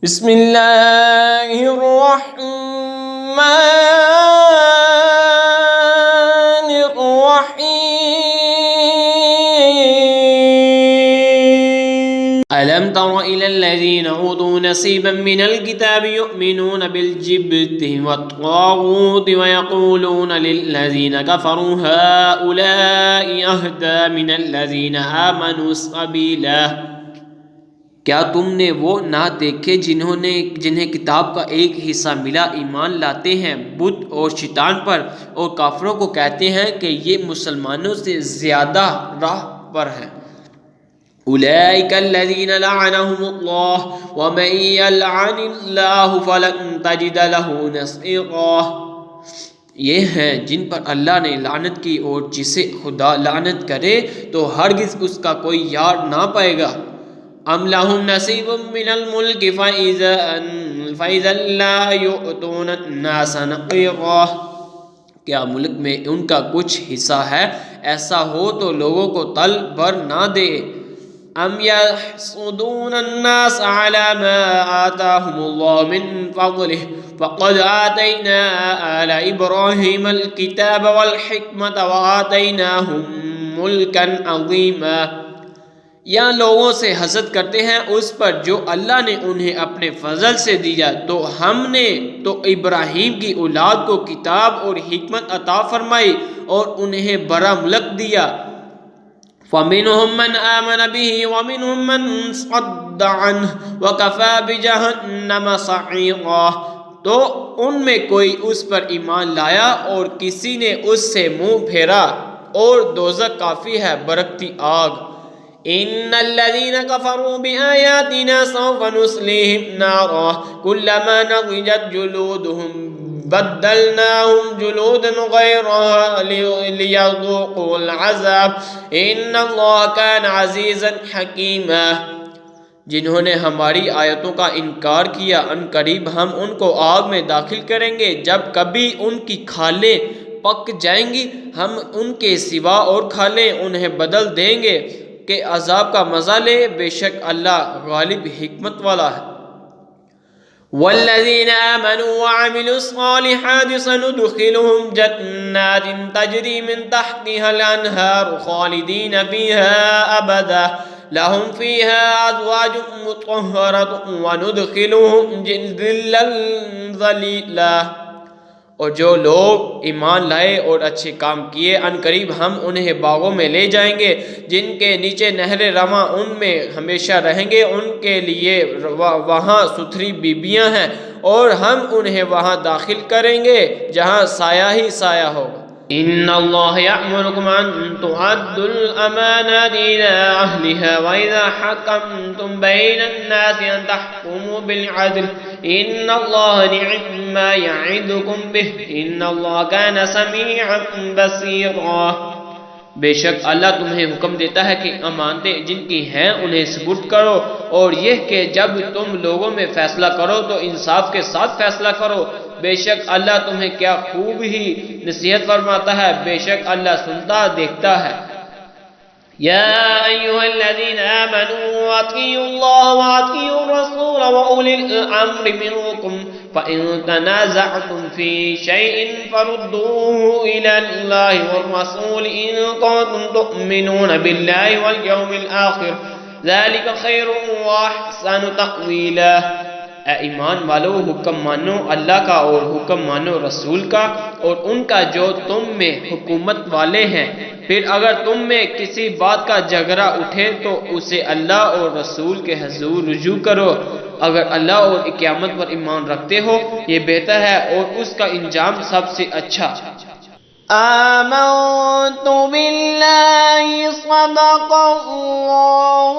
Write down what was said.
بسم اللہ الرحمن الرحیم ألم تر إلى الذين أوتوا نصيبا من الكتاب يؤمنون بالجبت والطاغوت ويقولون للذين كفروا هؤلاء أهدى من الذين آمنوا سبيلا۔ کیا تم نے وہ نہ دیکھے جنہیں کتاب کا ایک حصہ ملا، ایمان لاتے ہیں بت اور شیطان پر، اور کافروں کو کہتے ہیں کہ یہ مسلمانوں سے زیادہ راہ پر ہیں۔ اولئک الذین لعنهم اللہ ومن یلعن اللہ فلن تجد له نصیرا۔ یہ ہیں جن پر اللہ نے لعنت کی، اور جسے خدا لعنت کرے تو ہرگز اس کا کوئی یار نہ پائے گا۔ ام لهم نصیب من الملک فإذا لا يؤتون الناس نقیرا۔ کیا ملک میں ان کا کچھ حصہ ہے؟ ایسا ہو تو لوگوں کو تل بھر نہ دے۔ ام يحسدون الناس على ما آتاهم الله من فضله فقد آتينا آل إبراهيم الكتاب والحكمة وآتيناهم ملكا عظيما۔ یا لوگوں سے حسد کرتے ہیں اس پر جو اللہ نے انہیں اپنے فضل سے دیا، تو ہم نے تو ابراہیم کی اولاد کو کتاب اور حکمت عطا فرمائی اور انہیں بڑا ملک دیا۔ فَمِنْهُمْ مَنْ آمَنَ بِهِ وَمِنْهُمْ مَنْ صَدَّ عَنْهُ وَكَفَى بِجَهَنَّمَ سَعِيرًا۔ تو ان میں کوئی اس پر ایمان لایا اور کسی نے اس سے منہ پھیرا، اور دوزخ کافی ہے برکتی آگ۔ ان الذين كفروا بآياتنا سوف نصليهم نارا كلما نضجت جلودهم بدلناهم جلودا غيرها ليذوقوا العذاب ان الله كان عزيزا حكيما۔ جنہوں نے ہماری آیتوں کا انکار کیا، ان قریب ہم ان کو آگ میں داخل کریں گے، جب کبھی ان کی کھالیں پک جائیں گی ہم ان کے سوا اور کھالیں انہیں بدل دیں گے کہ عذاب کا مزہ لے، بے شک اللہ غالب حکمت والا ہے۔ والذین آمنوا وعملوا الصالحات سندخلهم جنات تجری من تحتها الانہار خالدین فیہا ابدا لهم فیہا ازواج مطہرۃ وندخلهم ظلا ظلیلا۔ اور جو لوگ ایمان لائے اور اچھے کام کیے، ان قریب ہم انہیں باغوں میں لے جائیں گے جن کے نیچے نہریں رواں، ان میں ہمیشہ رہیں گے، ان کے لیے وہاں ستھری بیبیاں ہیں، اور ہم انہیں وہاں داخل کریں گے جہاں سایہ ہی سایہ ہوگا۔ ان اللہ یأمرکم ان تؤدوا الامانات الى اہلها واذا حکمتم بین الناس ان تحکموا بالعدل ان اللہ نعم ما یعظکم به ان اللہ کان سمیعا بصیرا۔ بے شک اللہ تمہیں حکم دیتا ہے کہ امانتیں جن کی ہیں انہیں سپرد کرو، اور یہ کہ جب تم لوگوں میں فیصلہ کرو تو انصاف کے ساتھ فیصلہ کرو، بے شک اللہ تمہیں کیا خوب ہی نصیحت فرماتا ہے، بے شک اللہ سنتا دیکھتا ہے۔ یا ایہا الذین آمنوا اطیعوا اللہ واطیعوا الرسول واولی الامر منکم فإن تنازعتم في شيء فردوه إلى الله والرسول إن كنتم تؤمنون بالله واليوم الآخر ذلك خير وأحسن تأويلا۔ اے ایمان والو، حکم مانو اللہ کا اور حکم مانو رسول کا اور ان کا جو تم میں حکومت والے ہیں، پھر اگر تم میں کسی بات کا جھگڑا اٹھے تو اسے اللہ اور رسول کے حضور رجوع کرو، اگر اللہ اور قیامت پر ایمان رکھتے ہو، یہ بہتر ہے اور اس کا انجام سب سے اچھا۔ آمنت باللہ صدق اللہ